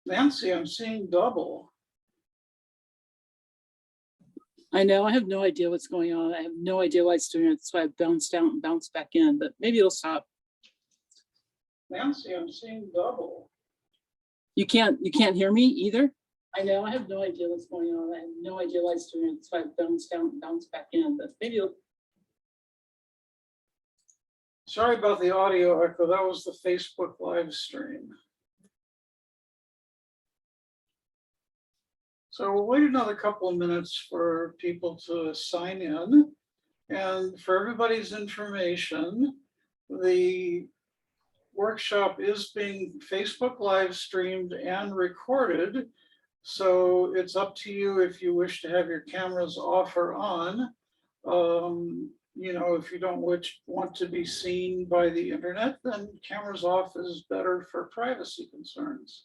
Nancy, I'm seeing double. I know, I have no idea what's going on. I have no idea why it's doing it. That's why I bounced out and bounced back in, but maybe it'll stop. Nancy, I'm seeing double. You can't hear me either? I know, I have no idea what's going on. I have no idea why it's doing it. That's why I bounced out and bounced back in, but maybe it'll. Sorry about the audio echo. That was the Facebook live stream. So we'll wait another couple of minutes for people to sign in. And for everybody's information, the workshop is being Facebook live streamed and recorded. So it's up to you if you wish to have your cameras off or on. You know, if you don't want to be seen by the internet, then cameras off is better for privacy concerns.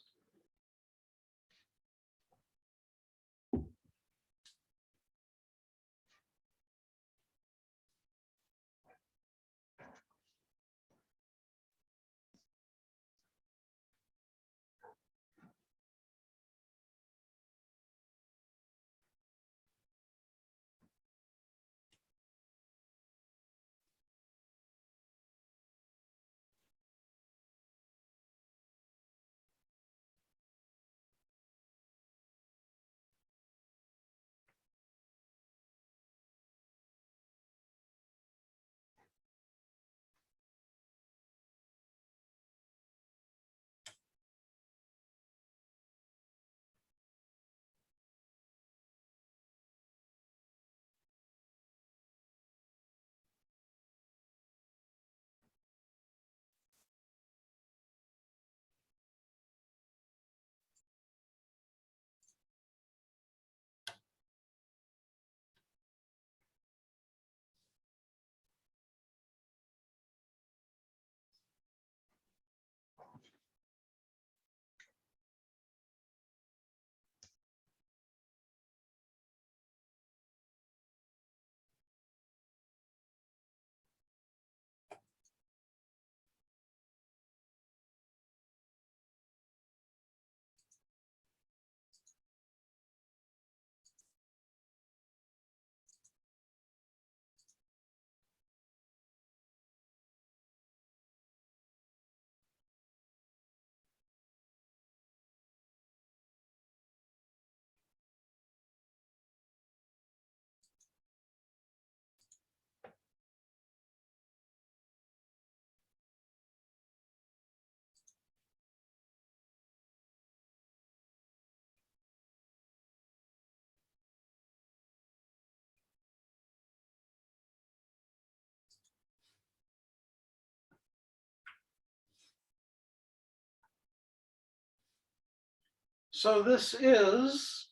So this is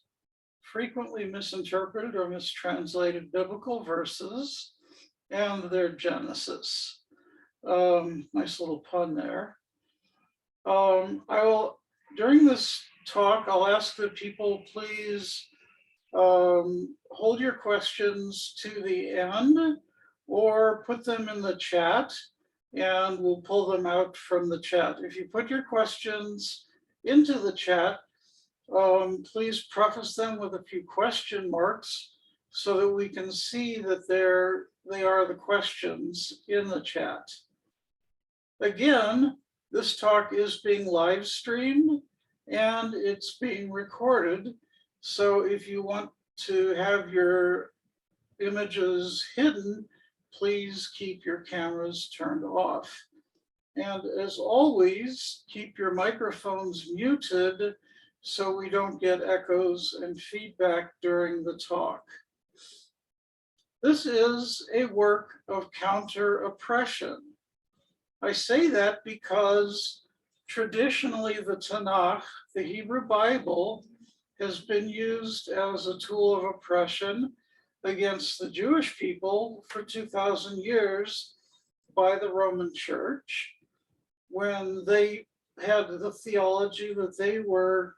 frequently misinterpreted or mistranslated biblical verses and their genesis. Nice little pun there. During this talk, I'll ask that people please hold your questions to the end or put them in the chat and we'll pull them out from the chat. If you put your questions into the chat, please preface them with a few question marks so that we can see that they are the questions in the chat. Again, this talk is being live streamed and it's being recorded. So if you want to have your images hidden, please keep your cameras turned off. And as always, keep your microphones muted so we don't get echoes and feedback during the talk. This is a work of counter-oppression. I say that because traditionally the Tanakh, the Hebrew Bible, has been used as a tool of oppression against the Jewish people for 2,000 years by the Roman Church, when they had the theology that they were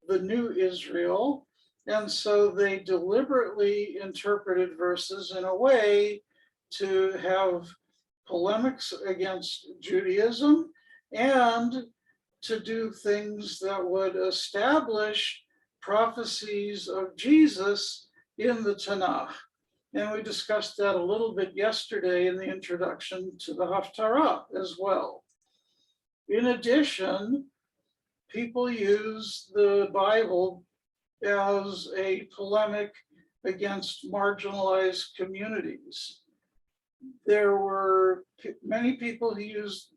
the new Israel. And so they deliberately interpreted verses in a way to have polemics against Judaism and to do things that would establish prophecies of Jesus in the Tanakh. And we discussed that a little bit yesterday in the introduction to the Haftarah as well. In addition, people use the Bible as a polemic against marginalized communities. There were many people who used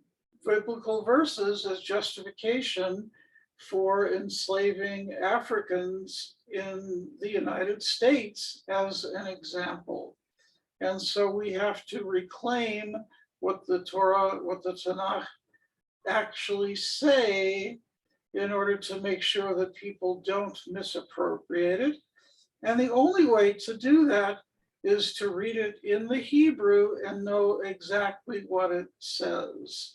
biblical verses as justification for enslaving Africans in the United States, as an example. And so we have to reclaim what the Torah, what the Tanakh actually say in order to make sure that people don't misappropriate it. And the only way to do that is to read it in the Hebrew and know exactly what it says.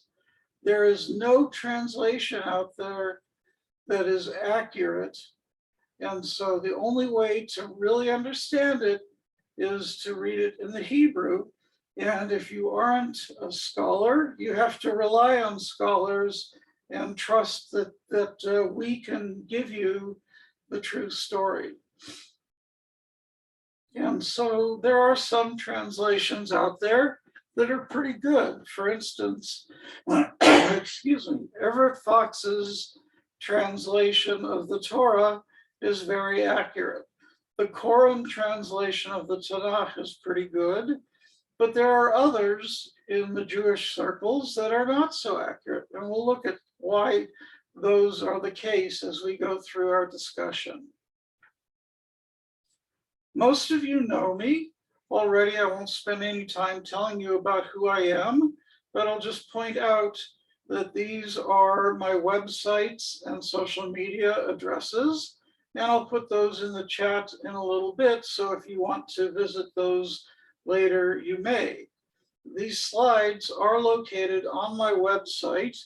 There is no translation out there that is accurate. And so the only way to really understand it is to read it in the Hebrew. And if you aren't a scholar, you have to rely on scholars and trust that we can give you the true story. And so there are some translations out there that are pretty good. For instance, excuse me, Everett Fox's translation of the Torah is very accurate. The Quorum translation of the Tanakh is pretty good, but there are others in the Jewish circles that are not so accurate. And we'll look at why those are the case as we go through our discussion. Most of you know me already. I won't spend any time telling you about who I am, but I'll just point out that these are my websites and social media addresses, and I'll put those in the chat in a little bit. So if you want to visit those later, you may. These slides are located on my website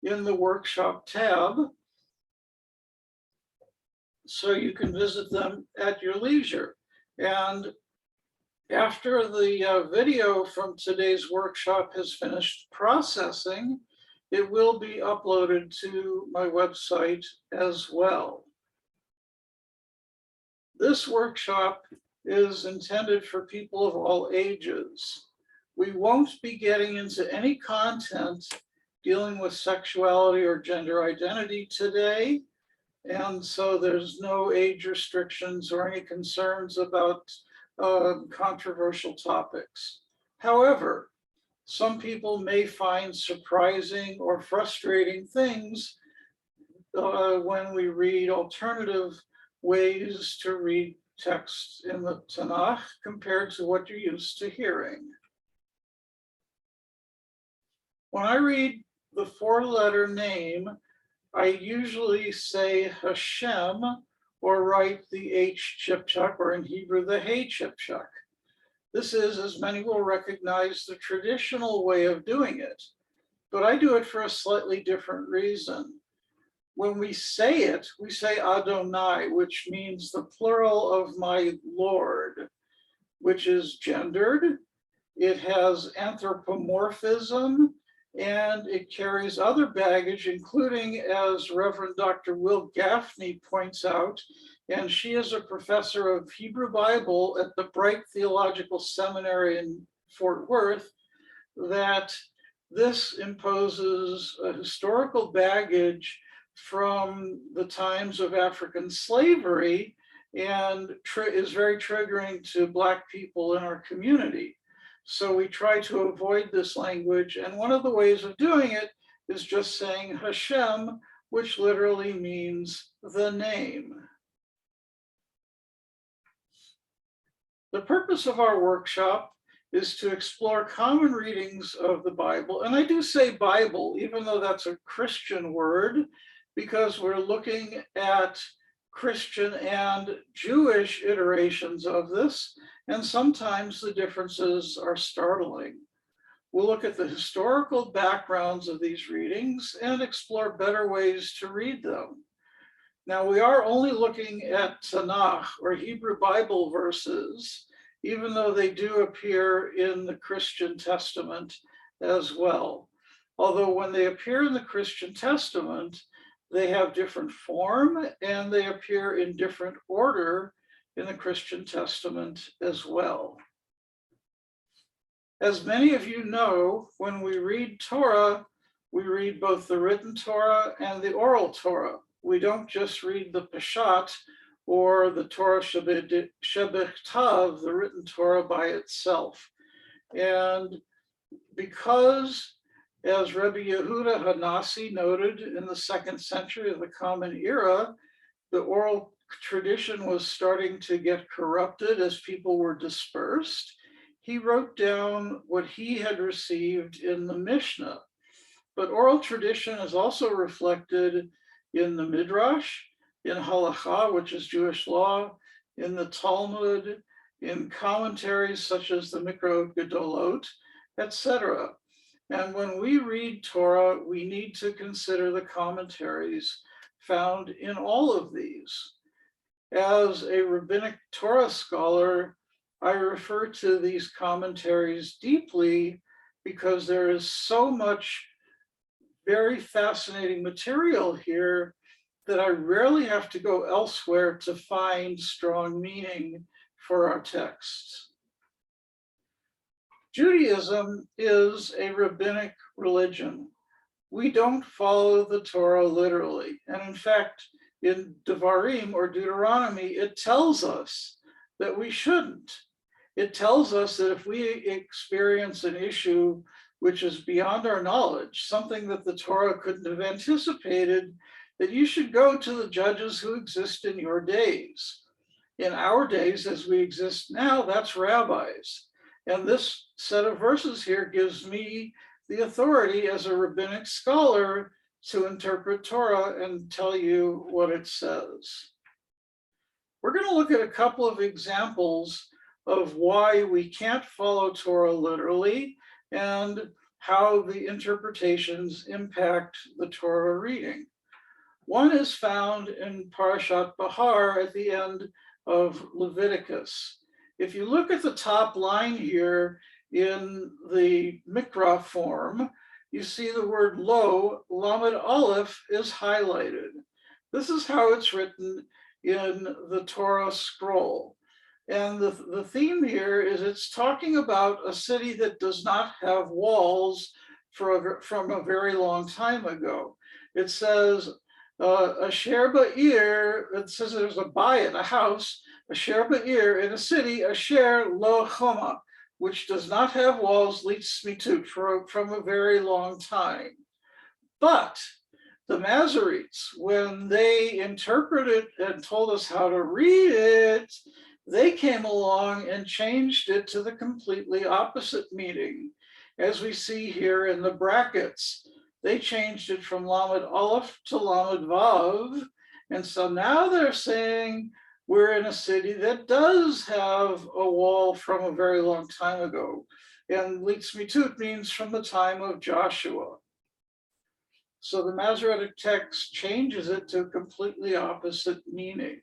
in the workshop tab, so you can visit them at your leisure. And after the video from today's workshop has finished processing, it will be uploaded to my website as well. This workshop is intended for people of all ages. We won't be getting into any content dealing with sexuality or gender identity today. And so there's no age restrictions or any concerns about controversial topics. However, some people may find surprising or frustrating things when we read alternative ways to read text in the Tanakh compared to what you're used to hearing. When I read the four-letter name, I usually say Hashem or write the H chipchak, or in Hebrew, the Hey chipchak. This is, as many will recognize, the traditional way of doing it, but I do it for a slightly different reason. When we say it, we say Adonai, which means the plural of my Lord, which is gendered. It has anthropomorphism, and it carries other baggage, including, as Reverend Dr. Will Gaffney points out, and she is a professor of Hebrew Bible at the Bright Theological Seminary in Fort Worth, that this imposes a historical baggage from the times of African slavery and is very triggering to Black people in our community. So we try to avoid this language. And one of the ways of doing it is just saying Hashem, which literally means the name. The purpose of our workshop is to explore common readings of the Bible. And I do say Bible, even though that's a Christian word, because we're looking at Christian and Jewish iterations of this, and sometimes the differences are startling. We'll look at the historical backgrounds of these readings and explore better ways to read them. Now, we are only looking at Tanakh, or Hebrew Bible verses, even though they do appear in the Christian Testament as well. Although when they appear in the Christian Testament, they have different form, and they appear in different order in the Christian Testament as well. As many of you know, when we read Torah, we read both the written Torah and the oral Torah. We don't just read the Peshat or the Torah Shebechtav, the written Torah by itself. And because, as Rebbe Yehuda Hanassi noted in the 2nd century of the Common Era, the oral tradition was starting to get corrupted as people were dispersed, he wrote down what he had received in the Mishnah. But oral tradition is also reflected in the Midrash, in Halacha, which is Jewish law, in the Talmud, in commentaries such as the Mikrot Gedolot, etc. And when we read Torah, we need to consider the commentaries found in all of these. As a rabbinic Torah scholar, I refer to these commentaries deeply because there is so much very fascinating material here that I rarely have to go elsewhere to find strong meaning for our texts. Judaism is a rabbinic religion. We don't follow the Torah literally. And in fact, in Devarim or Deuteronomy, it tells us that we shouldn't. It tells us that if we experience an issue which is beyond our knowledge, something that the Torah couldn't have anticipated, that you should go to the judges who exist in your days. In our days, as we exist now, that's rabbis. And this set of verses here gives me the authority as a rabbinic scholar to interpret Torah and tell you what it says. We're going to look at a couple of examples of why we can't follow Torah literally and how the interpretations impact the Torah reading. One is found in Parashat Bahar at the end of Leviticus. If you look at the top line here in the Mikra form, you see the word lo, Lamed Aleph, is highlighted. This is how it's written in the Torah scroll. And the theme here is it's talking about a city that does not have walls from a very long time ago. It says, Asher Ba'ir, it says there's a bayit, a house, Asher Ba'ir, in a city, Asher Lo Choma, which does not have walls, Litzmitut, from a very long time. But the Masoretes, when they interpreted and told us how to read it, they came along and changed it to the completely opposite meaning. As we see here in the brackets, they changed it from Lamed Aleph to Lamed Vav. And so now they're saying we're in a city that does have a wall from a very long time ago. And Litzmitut means from the time of Joshua. So the Masoretic text changes it to a completely opposite meaning.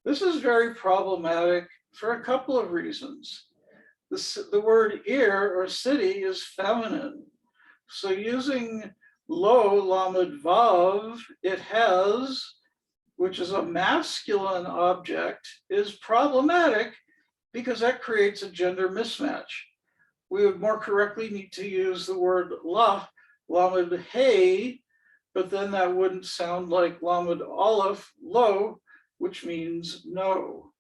This is very problematic for a couple of reasons. The word ir, or city, is feminine. So using lo, lamed vav, it has, which is a masculine object, is problematic because that creates a gender mismatch. We would more correctly need to use the word la, lamed hey, but then that wouldn't sound like lamed aleph, lo, which means no.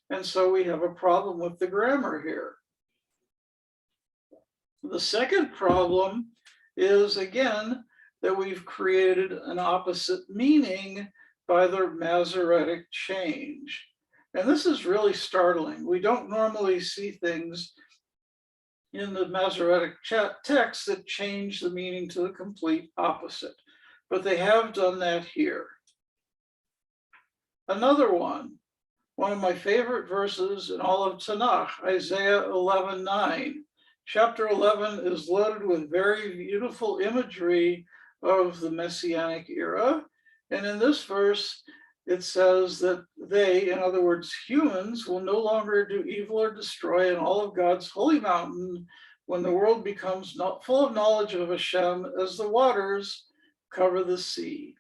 And so we have a problem with the grammar here. The second problem is, again, that we've created an opposite meaning by the Masoretic change. And this is really startling. We don't normally see things in the Masoretic text that change the meaning to the complete opposite, but they have done that here. Another one of my favorite verses in all of Tanakh, Isaiah 11:9. Chapter 11 is loaded with very beautiful imagery of the Messianic era. And in this verse, it says that they, in other words, humans, will no longer do evil or destroy in all of God's holy mountain, when the world becomes not full of knowledge of Hashem as the waters cover the sea.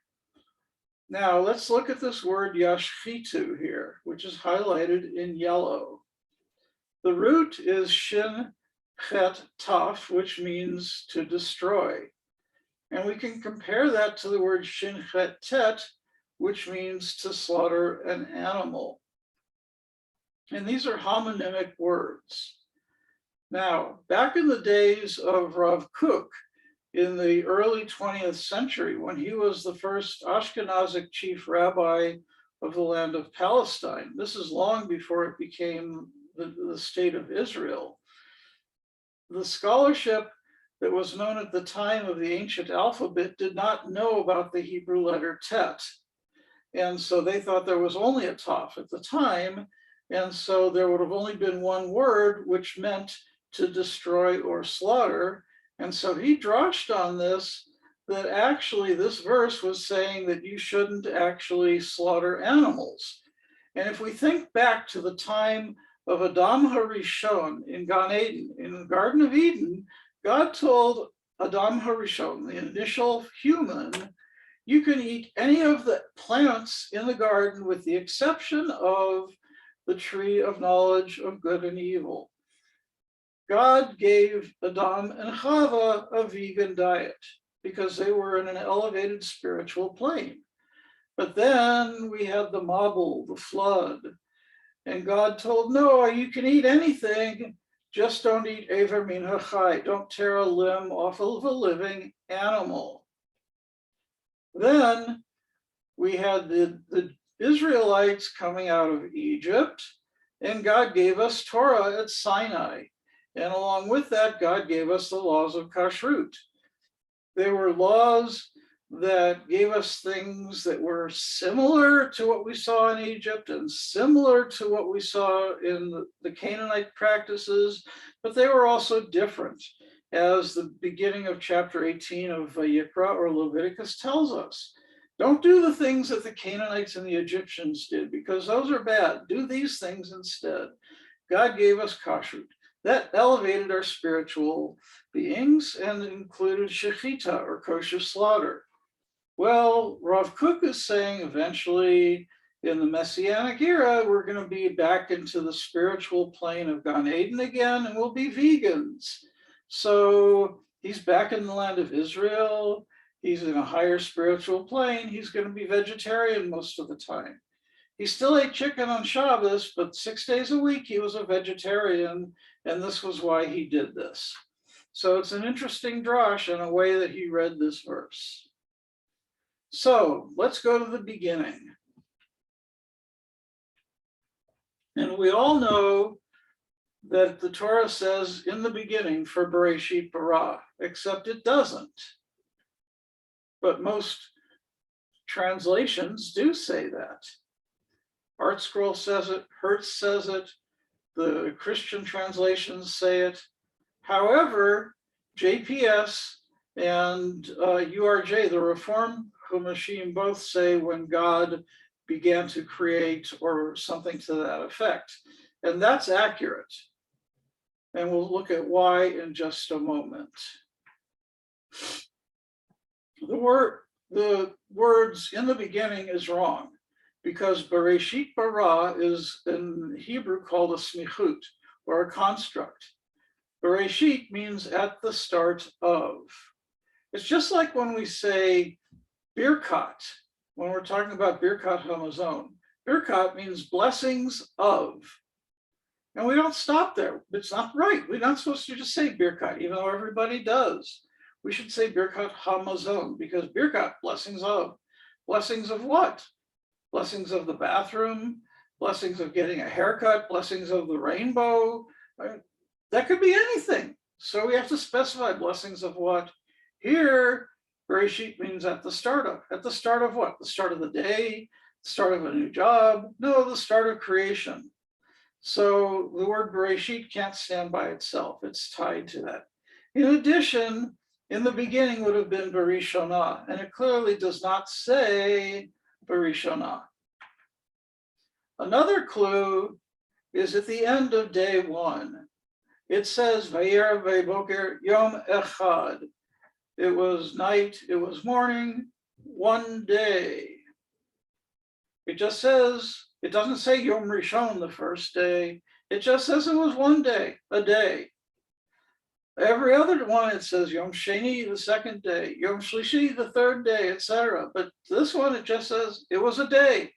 Now let's look at this word yashchitu here, which is highlighted in yellow. The root is shin chet taf, which means to destroy. And we can compare that to the word shin chet tet, which means to slaughter an animal. And these are homonymic words. Now, back in the days of Rav Kook, in the early 20th century, when he was the first Ashkenazic chief rabbi of the land of Palestine, this is long before it became the state of Israel, the scholarship that was known at the time of the ancient alphabet did not know about the Hebrew letter tet. And so they thought there was only a taf at the time. And so there would have only been one word, which meant to destroy or slaughter. And so he droshed on this, that actually this verse was saying that you shouldn't actually slaughter animals. And if we think back to the time of Adam HaRishon in Gan Eden, in the Garden of Eden, God told Adam HaRishon, the initial human, you can eat any of the plants in the garden with the exception of the tree of knowledge of good and evil. God gave Adam and Chava a vegan diet because they were in an elevated spiritual plane. But then we had the Mabul, the flood, and God told Noah, you can eat anything, just don't eat Ever Min HaChai, don't tear a limb off of a living animal. Then we had the Israelites coming out of Egypt, and God gave us Torah at Sinai. And along with that, God gave us the laws of kashrut. They were laws that gave us things that were similar to what we saw in Egypt and similar to what we saw in the Canaanite practices, but they were also different, as the beginning of chapter 18 of Vayikra or Leviticus tells us. Don't do the things that the Canaanites and the Egyptians did, because those are bad. Do these things instead. God gave us kashrut. That elevated our spiritual beings and included shechita, or kosher slaughter. Well, Rav Kook is saying eventually in the Messianic era, we're going to be back into the spiritual plane of Gan Eden again, and we'll be vegans. So he's back in the land of Israel. He's in a higher spiritual plane. He's going to be vegetarian most of the time. He still ate chicken on Shabbos, but 6 days a week he was a vegetarian, and this was why he did this. So it's an interesting drash in a way that he read this verse. So let's go to the beginning. And we all know that the Torah says in the beginning for Bereshit bara, except it doesn't. But most translations do say that. Art Scroll says it, Hertz says it, the Christian translations say it. However, JPS and URJ, the Reform Humashim, both say when God began to create or something to that effect. And that's accurate. And we'll look at why in just a moment. The words in the beginning is wrong, because Bereshit bara is in Hebrew called a smichut, or a construct. Bereshit means at the start of. It's just like when we say birkat, when we're talking about birkat hamazon. Birkat means blessings of. And we don't stop there. It's not right. We're not supposed to just say birkat, even though everybody does. We should say birkat hamazon, because birkat, blessings of. Blessings of what? Blessings of the bathroom, blessings of getting a haircut, blessings of the rainbow. That could be anything. So we have to specify blessings of what. Here, Bereshit means at the start of. At the start of what? The start of the day, the start of a new job? No, the start of creation. So the word Bereshit can't stand by itself. It's tied to that. In addition, in the beginning would have been Berishonah, and it clearly does not say Berishonah. Another clue is at the end of day one. It says, Vayera Vayboker Yom Echad. It was night, it was morning, one day. It just says, it doesn't say Yom Rishon, the first day. It just says it was one day, a day. Every other one, it says Yom Sheni, the second day, Yom Shlishi, the third day, etc. But this one, it just says it was a day.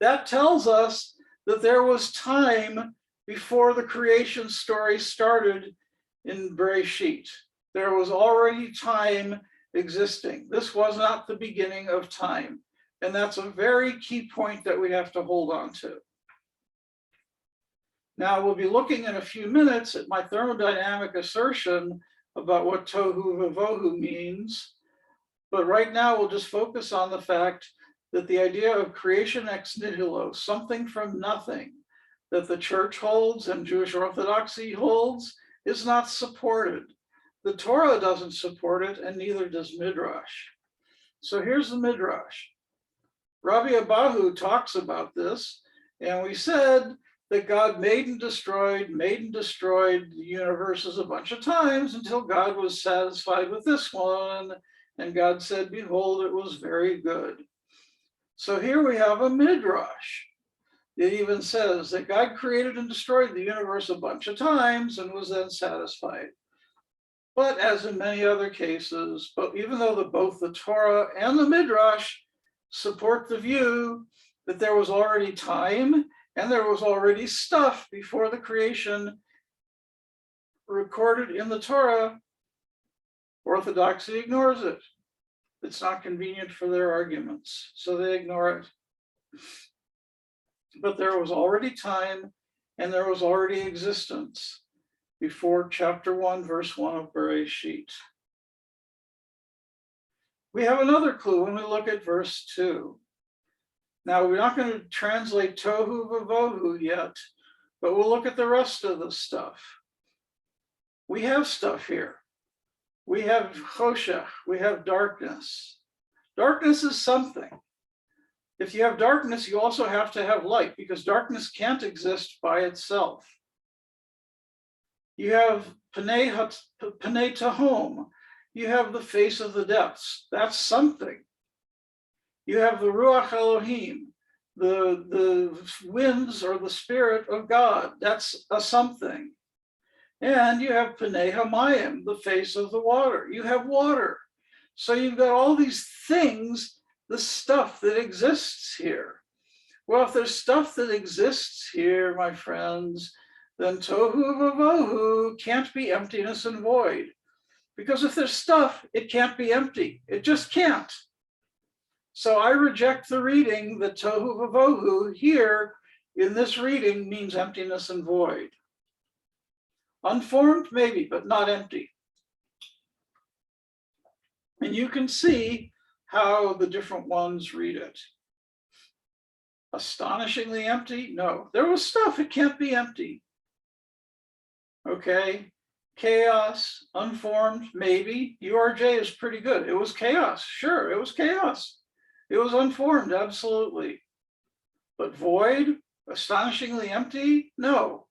That tells us that there was time before the creation story started in Bereshit. There was already time existing. This was not the beginning of time. And that's a very key point that we have to hold on to. Now, we'll be looking in a few minutes at my thermodynamic assertion about what tohu vavohu means. But right now, we'll just focus on the fact that the idea of creation ex nihilo, something from nothing, that the church holds and Jewish Orthodoxy holds, is not supported. The Torah doesn't support it, and neither does Midrash. So here's the Midrash. Rabbi Abahu talks about this, and we said that God made and destroyed the universes a bunch of times until God was satisfied with this one, and God said, behold, it was very good. So here we have a Midrash. It even says that God created and destroyed the universe a bunch of times and was then satisfied. But as in many other cases, but even though both the Torah and the Midrash support the view that there was already time and there was already stuff before the creation recorded in the Torah, Orthodoxy ignores it. It's not convenient for their arguments, so they ignore it. But there was already time and there was already existence before chapter 1, verse 1 of Bereshit. We have another clue when we look at verse 2. Now, we're not going to translate tohu vavohu yet, but we'll look at the rest of the stuff. We have stuff here. We have choshech, we have darkness. Darkness is something. If you have darkness, you also have to have light, because darkness can't exist by itself. You have Panei Tahom. You have the face of the depths. That's something. You have the Ruach Elohim, the winds or the spirit of God. That's a something. And you have Panei Hamayim, the face of the water. You have water. So you've got all these things, the stuff that exists here. Well, if there's stuff that exists here, my friends, then tohu vavohu can't be emptiness and void. Because if there's stuff, it can't be empty. It just can't. So I reject the reading that tohu vavohu here in this reading means emptiness and void. Unformed, maybe, but not empty. And you can see how the different ones read it. Astonishingly empty? No, there was stuff, it can't be empty. Okay, chaos, unformed, maybe. URJ is pretty good. It was chaos, sure, it was chaos. It was unformed, absolutely. But void, astonishingly empty? No.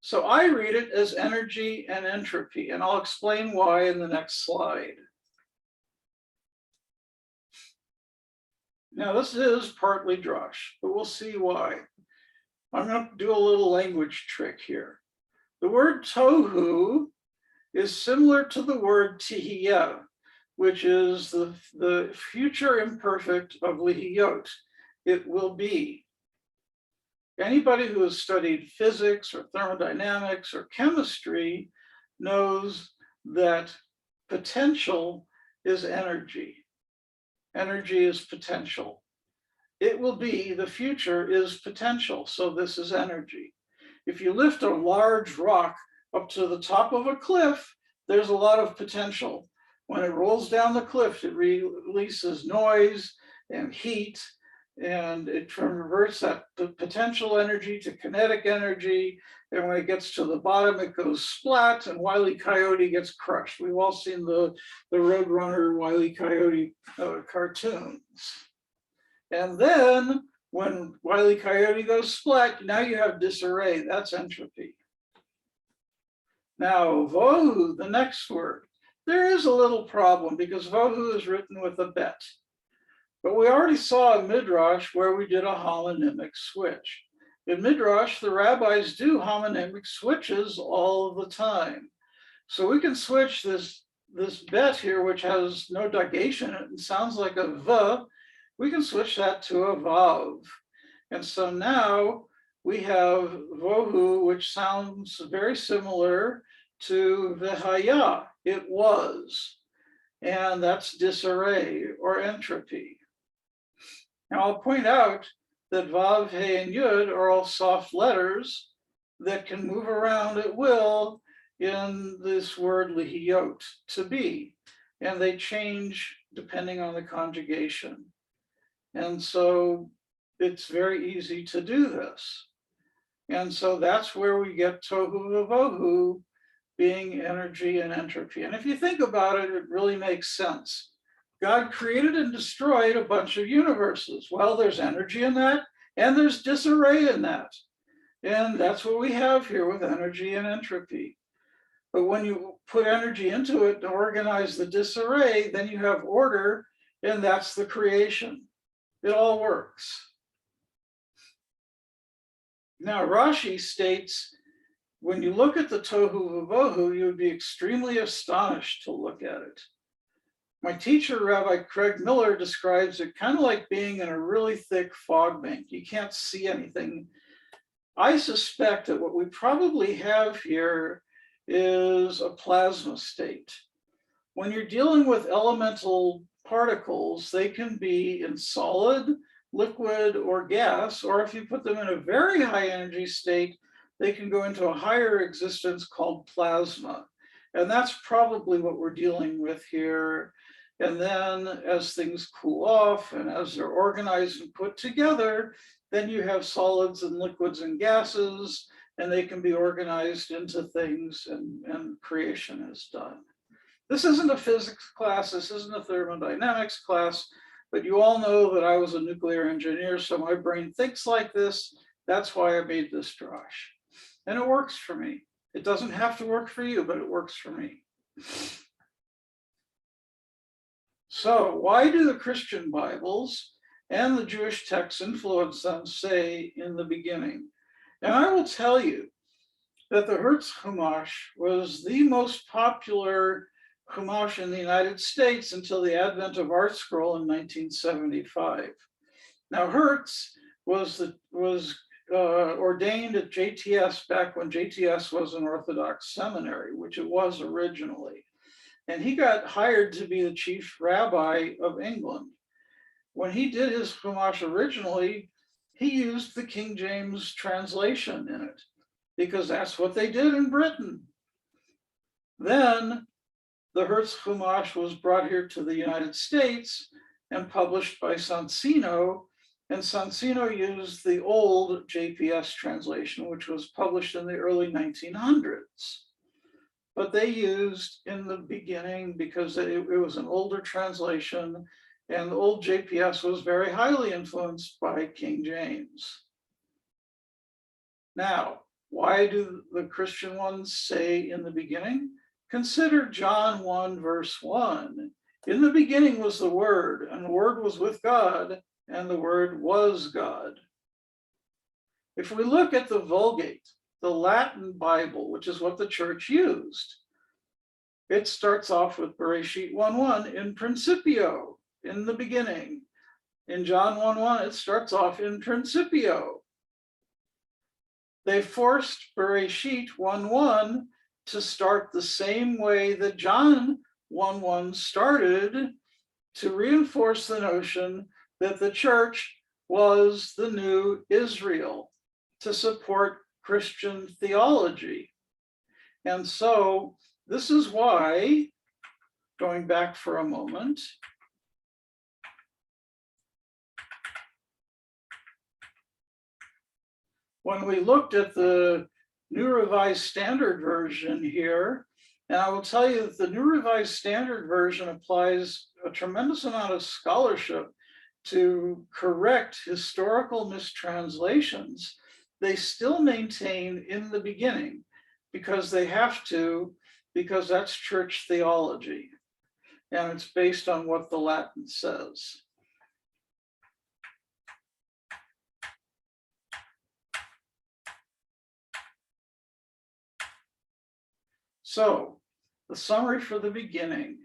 So I read it as energy and entropy, and I'll explain why in the next slide. Now, this is partly drush, but we'll see why. I'm going to do a little language trick here. The word tohu is similar to the word tihiyah, which is the future imperfect of lihiyot. It will be. Anybody who has studied physics or thermodynamics or chemistry knows that potential is energy. Energy is potential. It will be, the future is potential, so this is energy. If you lift a large rock up to the top of a cliff, there's a lot of potential. When it rolls down the cliff, it releases noise and heat, and it converts that potential energy to kinetic energy. And when it gets to the bottom, it goes splat, and Wile E. Coyote gets crushed. We've all seen the Roadrunner Wile E. Coyote cartoons. And then when Wile E. Coyote goes splat, now you have disarray. That's entropy. Now, vohu, the next word, there is a little problem because vohu is written with a bet. But we already saw a midrash where we did a homonymic switch. In midrash, the rabbis do homonymic switches all of the time. So we can switch this bet here, which has no digation, it sounds like a v, we can switch that to a vav. And so now we have vohu, which sounds very similar to v'haya, it was. And that's disarray or entropy. Now I'll point out that vav, he, and yud are all soft letters that can move around at will in this word lihiyot, to be, and they change depending on the conjugation. And so it's very easy to do this. And so that's where we get tohu vavohu being energy and entropy. And if you think about it, it really makes sense. God created and destroyed a bunch of universes. Well, there's energy in that, and there's disarray in that. And that's what we have here with energy and entropy. But when you put energy into it to organize the disarray, then you have order, and that's the creation. It all works. Now, Rashi states, when you look at the tohu vavohu, you would be extremely astonished to look at it. My teacher, Rabbi Craig Miller, describes it kind of like being in a really thick fog bank. You can't see anything. I suspect that what we probably have here is a plasma state. When you're dealing with elemental particles, they can be in solid, liquid, or gas, or if you put them in a very high energy state, they can go into a higher existence called plasma. And that's probably what we're dealing with here. And then as things cool off and as they're organized and put together, then you have solids and liquids and gases, and they can be organized into things, and creation is done. This isn't a physics class, this isn't a thermodynamics class, but you all know that I was a nuclear engineer, so my brain thinks like this. That's why I made this drash. And it works for me. It doesn't have to work for you, but it works for me. So why do the Christian Bibles and the Jewish texts influence them, say, in the beginning? And I will tell you that the Hertz Chumash was the most popular Chumash in the United States until the advent of Art Scroll in 1975. Now, Hertz was ordained at JTS back when JTS was an Orthodox seminary, which it was originally. And he got hired to be the chief rabbi of England. When he did his Chumash originally, he used the King James translation in it, because that's what they did in Britain. Then the Hertz Chumash was brought here to the United States and published by Sansino, and Sansino used the old JPS translation, which was published in the early 1900s. But they used in the beginning, because it was an older translation, and the old JPS was very highly influenced by King James. Now, why do the Christian ones say in the beginning? Consider John 1, verse 1. In the beginning was the Word, and the Word was with God, and the Word was God. If we look at the Vulgate, the Latin Bible, which is what the church used, it starts off with Bereshit 1:1, in principio, in the beginning. In John 1:1, it starts off in principio. They forced Bereshit 1:1 to start the same way that John 1:1 started, to reinforce the notion that the church was the new Israel, to support Christian theology. And so this is why, going back for a moment, when we looked at the New Revised Standard Version here, and I will tell you that the New Revised Standard Version applies a tremendous amount of scholarship to correct historical mistranslations, they still maintain in the beginning. because they have to, because that's church theology. And it's based on what the Latin says. So, the summary for the beginning.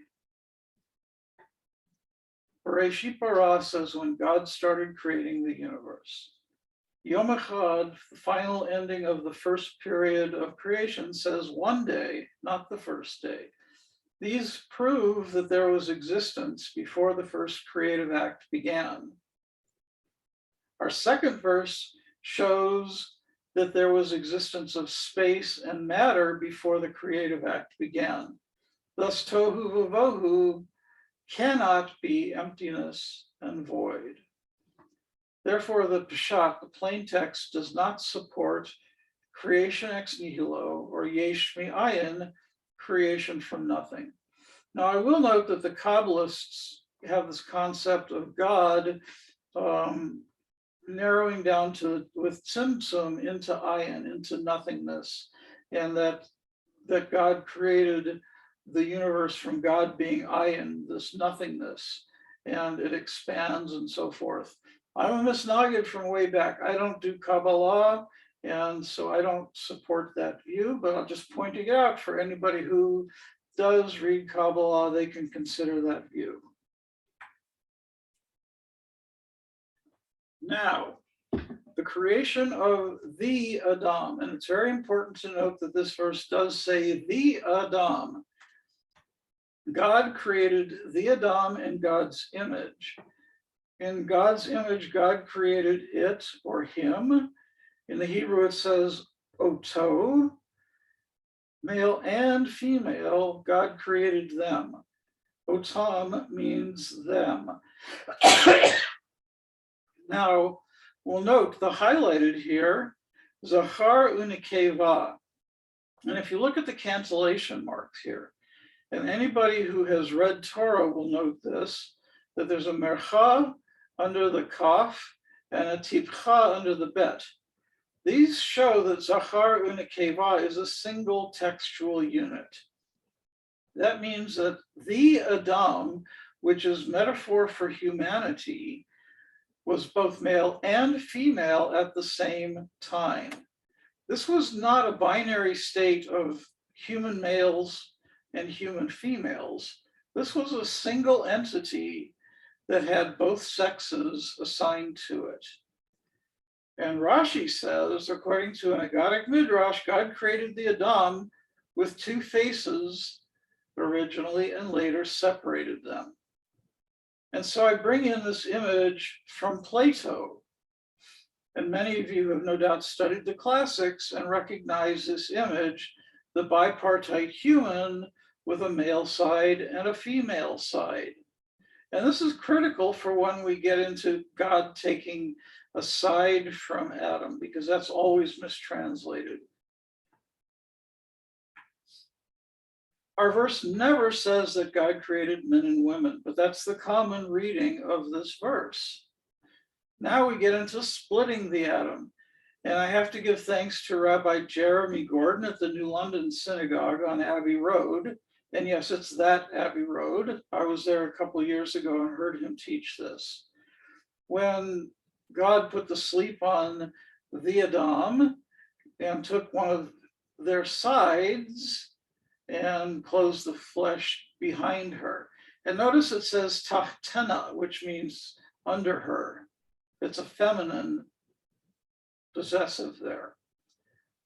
Bereshit bara says when God started creating the universe. Yom Echad, the final ending of the first period of creation, says one day, not the first day. These prove that there was existence before the first creative act began. Our second verse shows that there was existence of space and matter before the creative act began. Thus, tohu vavohu cannot be emptiness and void. Therefore, the Peshat, the plain text, does not support creation ex nihilo or yesh mi'ayin, creation from nothing. Now, I will note that the Kabbalists have this concept of God narrowing down to, with tzimtzum, into ayin, into nothingness, and that God created the universe from God being ayin, this nothingness, and it expands and so forth. I'm a misnagid from way back. I don't do Kabbalah, and so I don't support that view, but I'm just pointing it out for anybody who does read Kabbalah, they can consider that view. Now, the creation of the Adam, and it's very important to note that this verse does say the Adam. God created the Adam in God's image. In God's image, God created it or him. In the Hebrew, it says oto. Male and female, God created them. Otam means them. Now, we'll note the highlighted here, Zachar unikeva. And if you look at the cancellation marks here, and anybody who has read Torah will note this, that there's a mercha under the kaf and a tipcha under the bet. These show that Zachar unikeva is a single textual unit. That means that the Adam, which is metaphor for humanity, was both male and female at the same time. This was not a binary state of human males and human females. This was a single entity that had both sexes assigned to it. And Rashi says, according to an Agadic Midrash, God created the Adam with two faces originally and later separated them. And so I bring in this image from Plato. And many of you have no doubt studied the classics and recognize this image, the bipartite human with a male side and a female side. And this is critical for when we get into God taking a side from Adam, because that's always mistranslated. Our verse never says that God created men and women, but that's the common reading of this verse. Now we get into splitting the atom. And I have to give thanks to Rabbi Jeremy Gordon at the New London Synagogue on Abbey Road. And yes, it's that Abbey Road. I was there a couple of years ago and heard him teach this. When God put the sleep on the Adam and took one of their sides and closed the flesh behind her. And notice it says tahtena, which means under her. It's a feminine possessive there.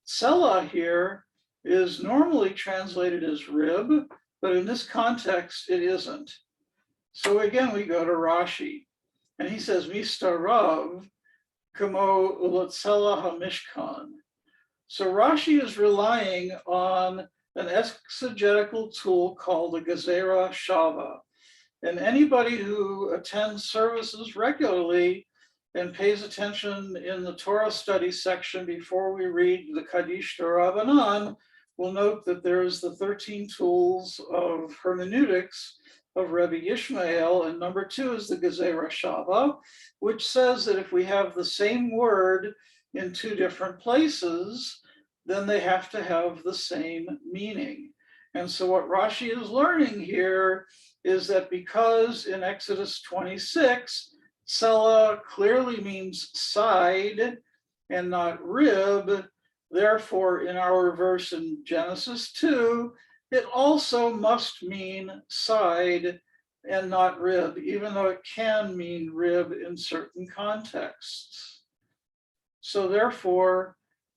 Selah here is normally translated as rib, but in this context, it isn't. So again, we go to Rashi, and he says, Mistarav kamo ulatselah hamishkan. So Rashi is relying on an exegetical tool called the Gezerah Shava. And anybody who attends services regularly and pays attention in the Torah study section before we read the Kaddish Rabbanan will note that there's the 13 tools of hermeneutics of Rebbe Yishmael, and number 2 is the Gezerah Shava, which says that if we have the same word in 2 different places, then they have to have the same meaning. And so what Rashi is learning here is that because in Exodus 26, Sela clearly means side and not rib, therefore in our verse in Genesis 2, it also must mean side and not rib, even though it can mean rib in certain contexts. So therefore,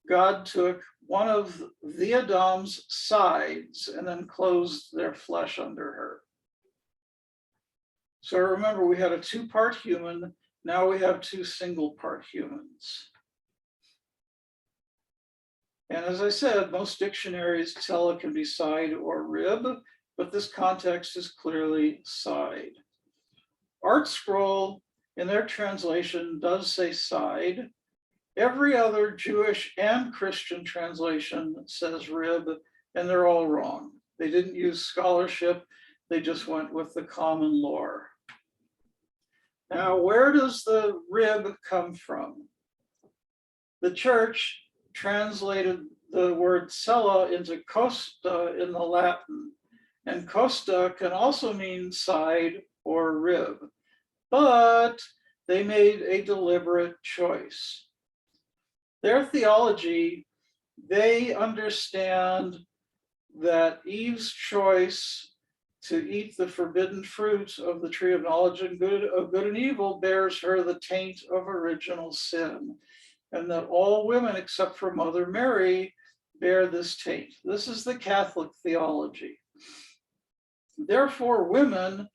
God took one of the Adam's sides and then closed their flesh under her. So remember, we had a two-part human. Now we have two single-part humans. And as I said, most dictionaries tell it can be side or rib, but this context is clearly side. Art Scroll, in their translation, does say side. Every other Jewish and Christian translation says rib, and they're all wrong. They didn't use scholarship, they just went with the common lore. Now, where does the rib come from? The church translated the word sella into costa in the Latin, and costa can also mean side or rib, but they made a deliberate choice. Their theology, they understand that Eve's choice to eat the forbidden fruit of the tree of knowledge of good and evil bears her the taint of original sin, and that all women except for Mother Mary bear this taint. This is the Catholic theology. Therefore, women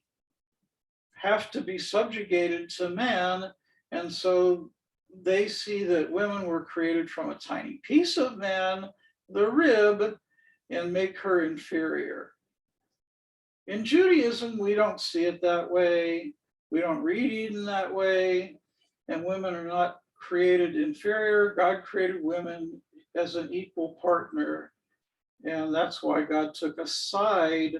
have to be subjugated to man, and so they see that women were created from a tiny piece of man, the rib, and make her inferior. In Judaism, we don't see it that way. We don't read Eden that way, and women are not created inferior. God created women as an equal partner, and that's why God took a side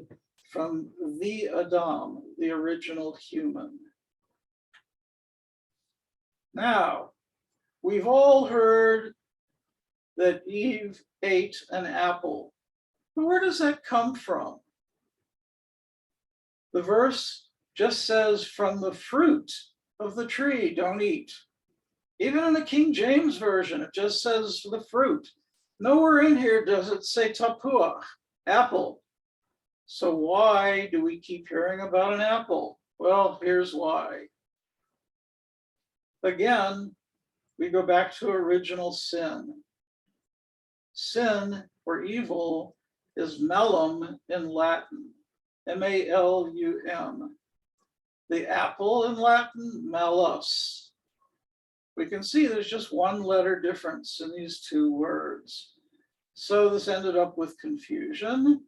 from the Adam, the original human. Now, we've all heard that Eve ate an apple. But where does that come from? The verse just says, from the fruit of the tree, don't eat. Even in the King James Version, it just says the fruit. Nowhere in here does it say tapuach, apple. So why do we keep hearing about an apple? Well, here's why. Again, we go back to original sin. Sin, or evil, is malum in Latin, M-A-L-U-M. The apple in Latin, malus. We can see there's just one letter difference in these two words. So this ended up with confusion,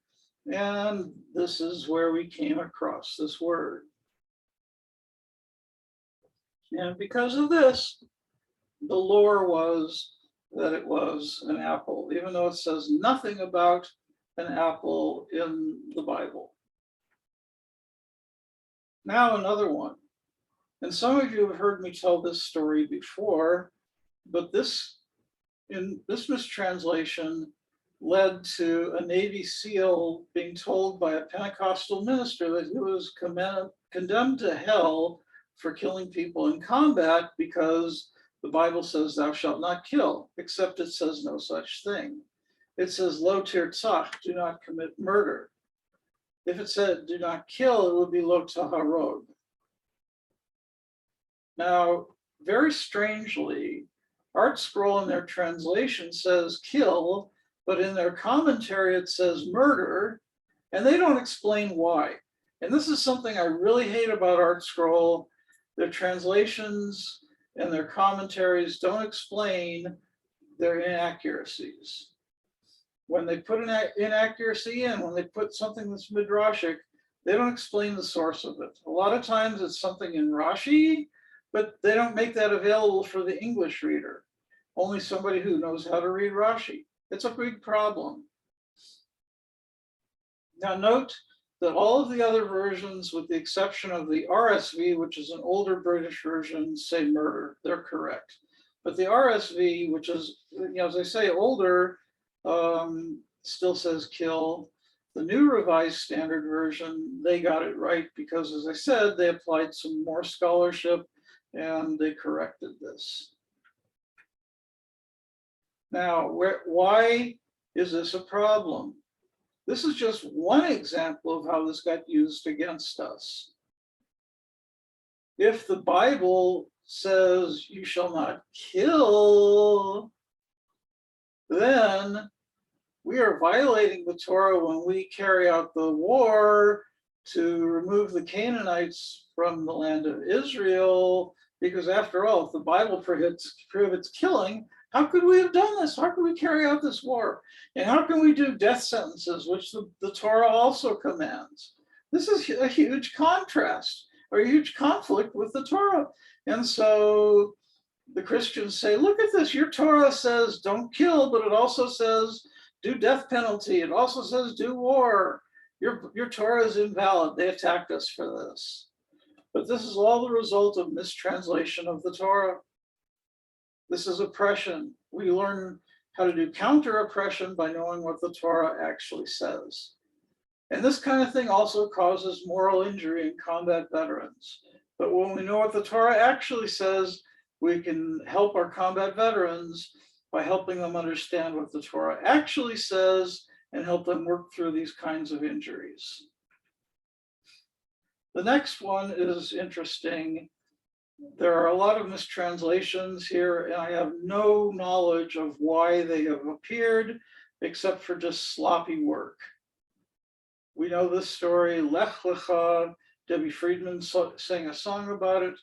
and this is where we came across this word. And because of this, the lore was that it was an apple, even though it says nothing about an apple in the Bible. Now another one. And some of you have heard me tell this story before, but this mistranslation led to a Navy SEAL being told by a Pentecostal minister that he was condemned to hell for killing people in combat because the Bible says thou shalt not kill, except it says no such thing. It says lo tirtzach, do not commit murder. If it said do not kill, it would be lo taharog. Now, very strangely, Art Scroll in their translation says kill, but in their commentary it says murder, and they don't explain why. And this is something I really hate about Art Scroll. Their translations and their commentaries don't explain their inaccuracies. When they put an inaccuracy in, when they put something that's midrashic, they don't explain the source of it. A lot of times it's something in Rashi, but they don't make that available for the English reader. Only somebody who knows how to read Rashi. It's a big problem. Now note that all of the other versions, with the exception of the RSV, which is an older British version, say murder. They're correct. But the RSV, which is, as I say, older, still says kill. The New Revised Standard Version, they got it right because, as I said, they applied some more scholarship and they corrected this. Now, why is this a problem? This is just one example of how this got used against us. If the Bible says you shall not kill, then we are violating the Torah when we carry out the war to remove the Canaanites from the land of Israel, because after all, if the Bible prohibits killing, how could we have done this? How could we carry out this war? And how can we do death sentences, which the Torah also commands? This is a huge contrast, or a huge conflict with the Torah. And so the Christians say, look at this, your Torah says don't kill, but it also says do death penalty. It also says do war. Your Torah is invalid. They attacked us for this. But this is all the result of mistranslation of the Torah. This is oppression. We learn how to do counter oppression by knowing what the Torah actually says. And this kind of thing also causes moral injury in combat veterans. But when we know what the Torah actually says, we can help our combat veterans by helping them understand what the Torah actually says and help them work through these kinds of injuries. The next one is interesting. There are a lot of mistranslations here, and I have no knowledge of why they have appeared, except for just sloppy work. We know this story, Lech Lecha. Debbie Friedman sang a song about it.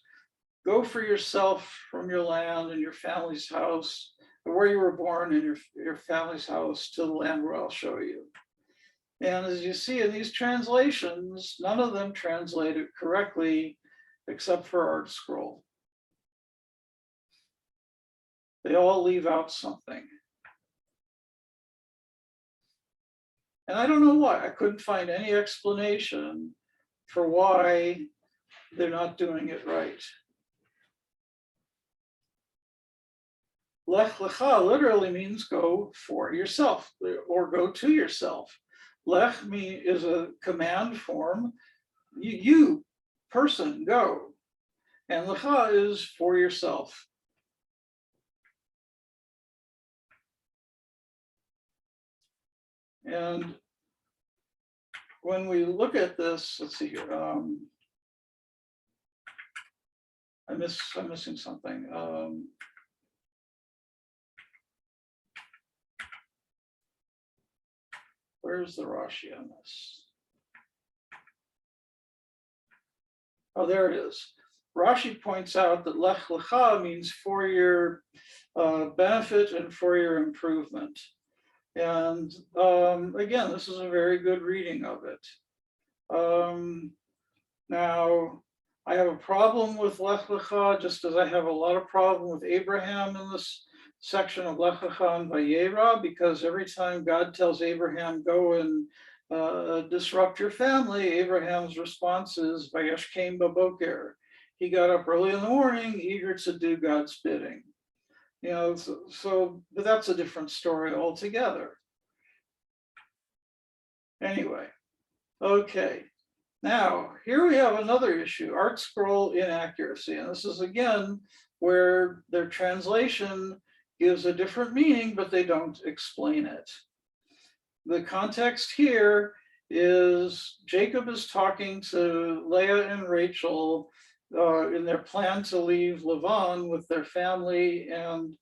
Go for yourself from your land and your family's house, or where you were born and your family's house, to the land where I'll show you. And as you see in these translations, none of them translate it correctly, except for Art Scroll. They all leave out something. And I don't know why. I couldn't find any explanation for why they're not doing it right. Lech Lecha literally means go for yourself or go to yourself. Lech is a command form. You person, go. And Lecha is for yourself. And when we look at this, let's see here. I'm missing something. Where's the Rashi on this? Oh, there it is. Rashi points out that Lech Lecha means for your benefit and for your improvement. And again, this is a very good reading of it. Now, I have a problem with Lech Lecha, just as I have a lot of problem with Abraham in this section of Lech Lecha and Vayera, because every time God tells Abraham, go and disrupt your family, Abraham's response is Vayesh Kaim Baboker. He got up early in the morning, eager to do God's bidding. You know, but that's a different story altogether. Anyway, okay. Now, here we have another issue, Art Scroll inaccuracy. And this is, again, where their translation gives a different meaning, but they don't explain it. The context here is Jacob is talking to Leah and Rachel in their plan to leave Lavan with their family and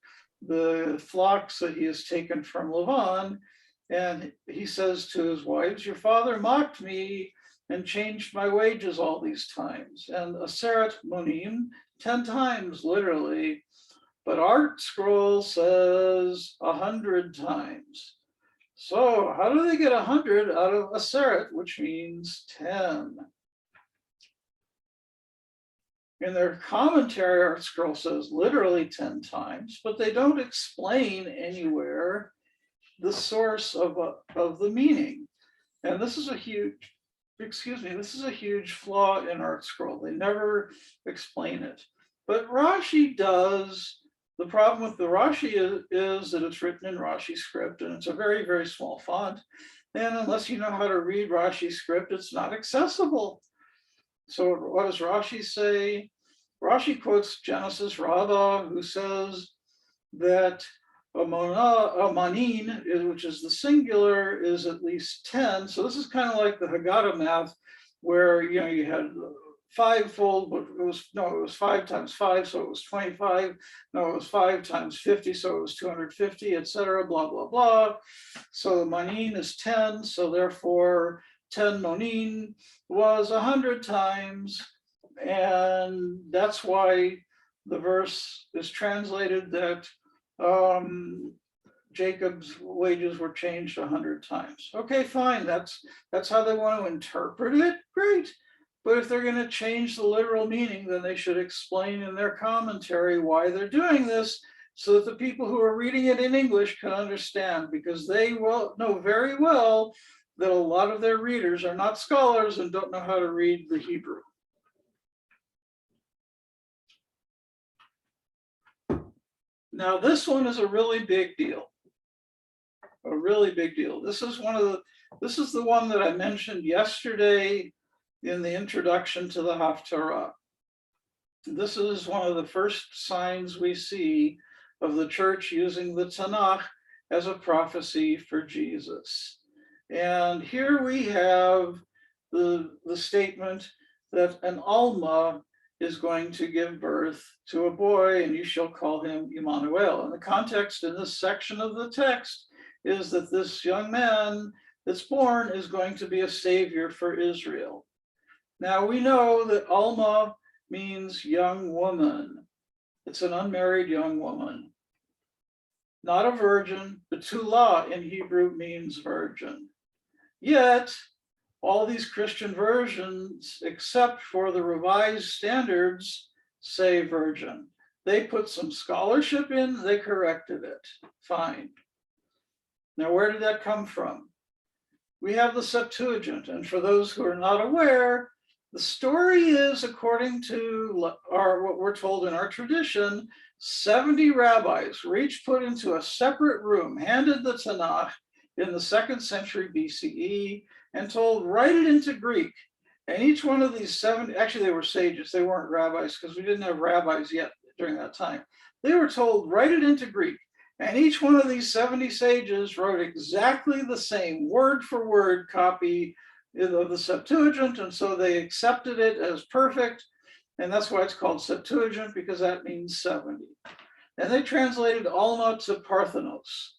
the flocks that he has taken from Lavan. And he says to his wives, your father mocked me and changed my wages all these times. And Aseret Monim, 10 times literally, but Art Scroll says 100 times. So how do they get 100 out of Aseret, which means 10? In their commentary, Art Scroll says literally 10 times, but they don't explain anywhere the source of the meaning. And this is a huge, this is a huge flaw in Art Scroll. They never explain it. But Rashi does The problem with the Rashi is that it's written in Rashi script, and it's a very, very small font. And unless you know how to read Rashi script, it's not accessible. So what does Rashi say? Rashi quotes Genesis Rabbah, who says that a manin, which is the singular, is at least 10. So this is kind of like the Haggadah math, where you had fivefold, but it was 5 times 5, so it was 25. No, it was 5 times 50, so it was 250, etc. Blah blah blah. So the manin is 10, so therefore 10 monin was 100 times, and that's why the verse is translated that Jacob's wages were changed 100 times. Okay, fine. That's how they want to interpret it. Great. But if they're going to change the literal meaning, then they should explain in their commentary why they're doing this, so that the people who are reading it in English can understand, because they will know very well that a lot of their readers are not scholars and don't know how to read the Hebrew. Now, this one is a really big deal. A really big deal. This is the one that I mentioned yesterday in the introduction to the Haftarah. This is one of the first signs we see of the church using the Tanakh as a prophecy for Jesus. And here we have the statement that an Alma is going to give birth to a boy, and you shall call him Emmanuel. And the context in this section of the text is that this young man that's born is going to be a savior for Israel. Now we know that Alma means young woman. It's an unmarried young woman. Not a virgin. Betula in Hebrew means virgin. Yet, all these Christian versions, except for the Revised Standards, say virgin. They put some scholarship in, they corrected it. Fine. Now, where did that come from? We have the Septuagint, and for those who are not aware, the story is, according to what we're told in our tradition, 70 rabbis were each put into a separate room, handed the Tanakh in the 2nd century BCE, and told, write it into Greek. And each one of these 70, actually they were sages, they weren't rabbis, because we didn't have rabbis yet during that time. They were told, write it into Greek. And each one of these 70 sages wrote exactly the same word for word copy of the Septuagint, and so they accepted it as perfect, and that's why it's called Septuagint, because that means 70. And they translated Alma to Parthenos,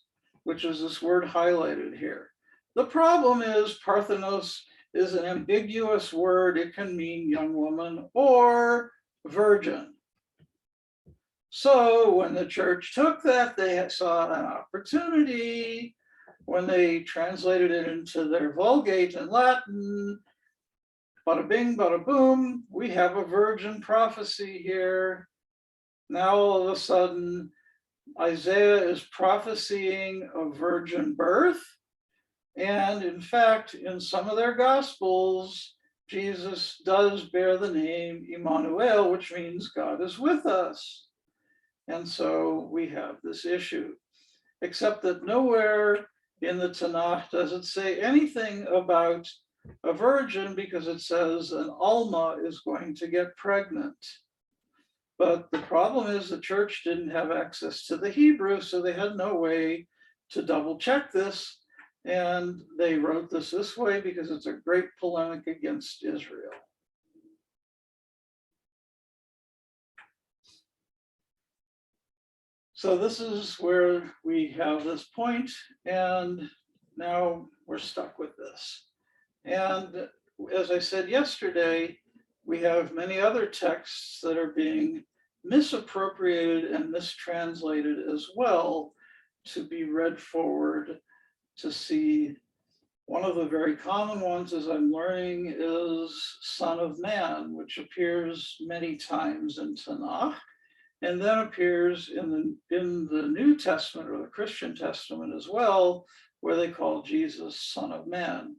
which is this word highlighted here. The problem is Parthenos is an ambiguous word. It can mean young woman or virgin. So when the church took that, they saw an opportunity. When they translated it into their Vulgate in Latin, bada bing, bada boom, we have a virgin prophecy here. Now all of a sudden, Isaiah is prophesying a virgin birth. And in fact, in some of their gospels, Jesus does bear the name Emmanuel, which means God is with us. And so we have this issue, except that nowhere in the Tanakh does it say anything about a virgin, because it says an Alma is going to get pregnant. But the problem is the church didn't have access to the Hebrew, so they had no way to double check this. And they wrote this way because it's a great polemic against Israel. So this is where we have this point, and now we're stuck with this. And as I said yesterday, we have many other texts that are being misappropriated and mistranslated as well to be read forward to see. One of the very common ones, as I'm learning, is Son of Man, which appears many times in Tanakh, and then appears in the New Testament or the Christian Testament as well, where they call Jesus Son of Man.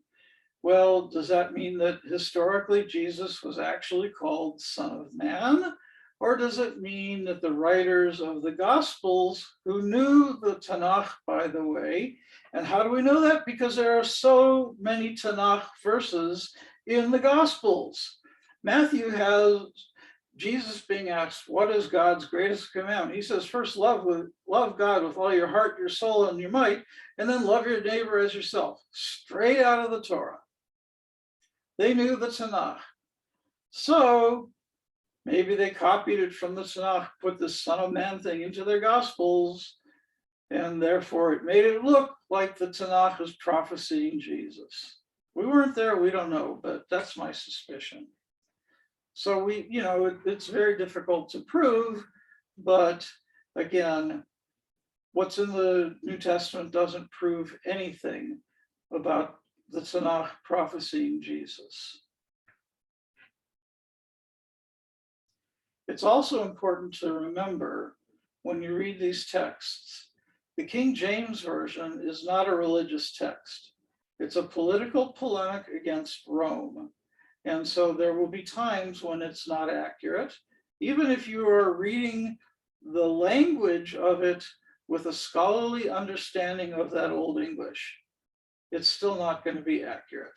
Well, does that mean that historically Jesus was actually called Son of Man? Or does it mean that the writers of the Gospels, who knew the Tanakh, by the way, and how do we know that? Because there are so many Tanakh verses in the Gospels. Matthew has Jesus being asked, what is God's greatest commandment? He says, first love God with all your heart, your soul, and your might, and then love your neighbor as yourself. Straight out of the Torah. They knew the Tanakh. So maybe they copied it from the Tanakh, put the Son of Man thing into their Gospels, and therefore it made it look like the Tanakh was prophesying Jesus. We weren't there, we don't know, but that's my suspicion. So it's very difficult to prove, but again, what's in the New Testament doesn't prove anything about the Tanakh prophesying Jesus. It's also important to remember when you read these texts, the King James Version is not a religious text. It's a political polemic against Rome. And so there will be times when it's not accurate, even if you are reading the language of it with a scholarly understanding of that Old English, it's still not going to be accurate.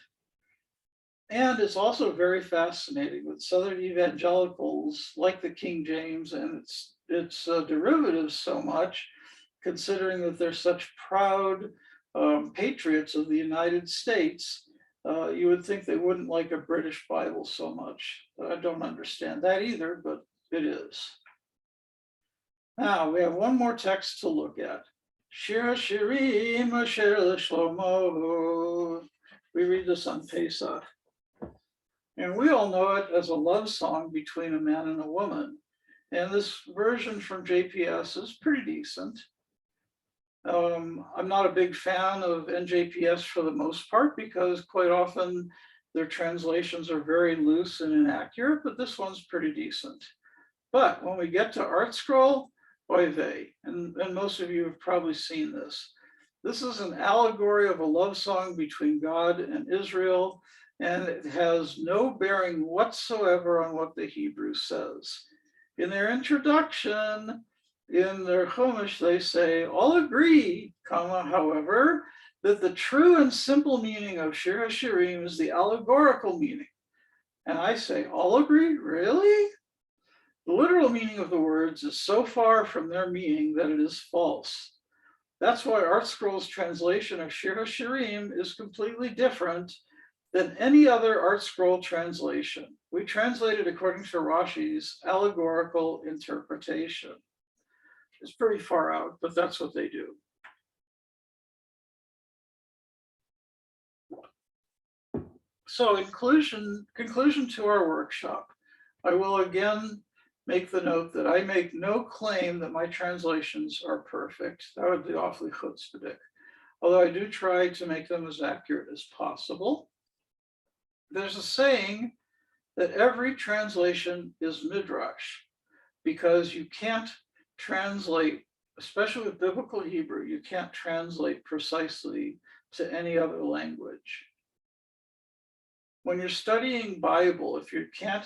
And it's also very fascinating with Southern evangelicals like the King James and its derivatives so much, considering that they're such proud patriots of the United States. You would think they wouldn't like a British Bible so much. I don't understand that either, but it is. Now we have one more text to look at. Shir HaShirim Asher LeShlomo. We read this on Pesach. And we all know it as a love song between a man and a woman. And this version from JPS is pretty decent. I'm not a big fan of NJPS for the most part because quite often their translations are very loose and inaccurate, but this one's pretty decent. But when we get to Art Scroll, oy vey, and most of you have probably seen this. This is an allegory of a love song between God and Israel, and it has no bearing whatsoever on what the Hebrew says. In their introduction, in their Chumash, they say, all agree, however, that the true and simple meaning of Shir HaShirim is the allegorical meaning. And I say, all agree? Really? The literal meaning of the words is so far from their meaning that it is false. That's why Art Scroll's translation of Shir HaShirim is completely different than any other Art Scroll translation. We translated according to Rashi's allegorical interpretation. It's pretty far out, but that's what they do. So in conclusion to our workshop, I will again make the note that I make no claim that my translations are perfect. That would be awfully chutzpahdik. Although I do try to make them as accurate as possible. There's a saying that every translation is midrash because you can't translate, especially with biblical Hebrew, you can't translate precisely to any other language. When you're studying Bible, if you can't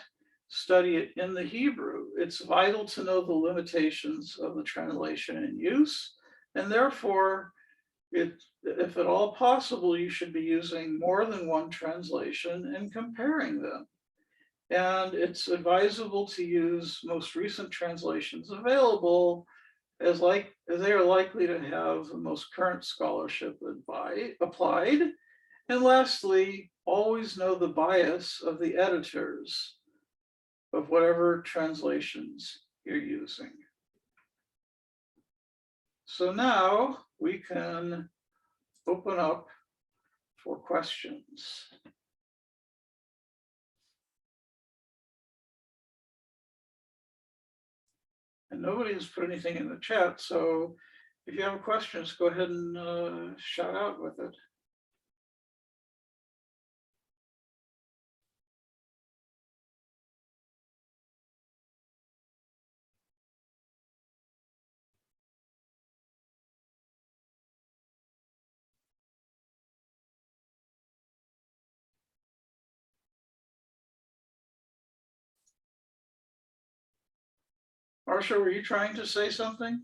study it in the Hebrew, it's vital to know the limitations of the translation in use, and therefore, if at all possible, you should be using more than one translation and comparing them. And it's advisable to use most recent translations available as they are likely to have the most current scholarship applied. And lastly, always know the bias of the editors of whatever translations you're using. So now we can open up for questions. And nobody has put anything in the chat, so if you have questions, go ahead and shout out with it. Marcia, were you trying to say something?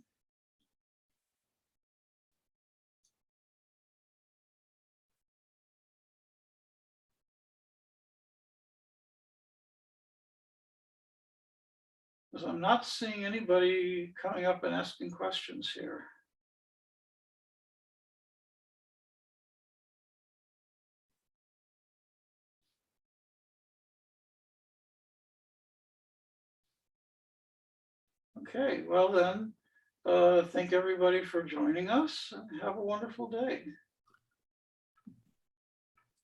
Because I'm not seeing anybody coming up and asking questions here. Okay, well then, thank everybody for joining us and have a wonderful day.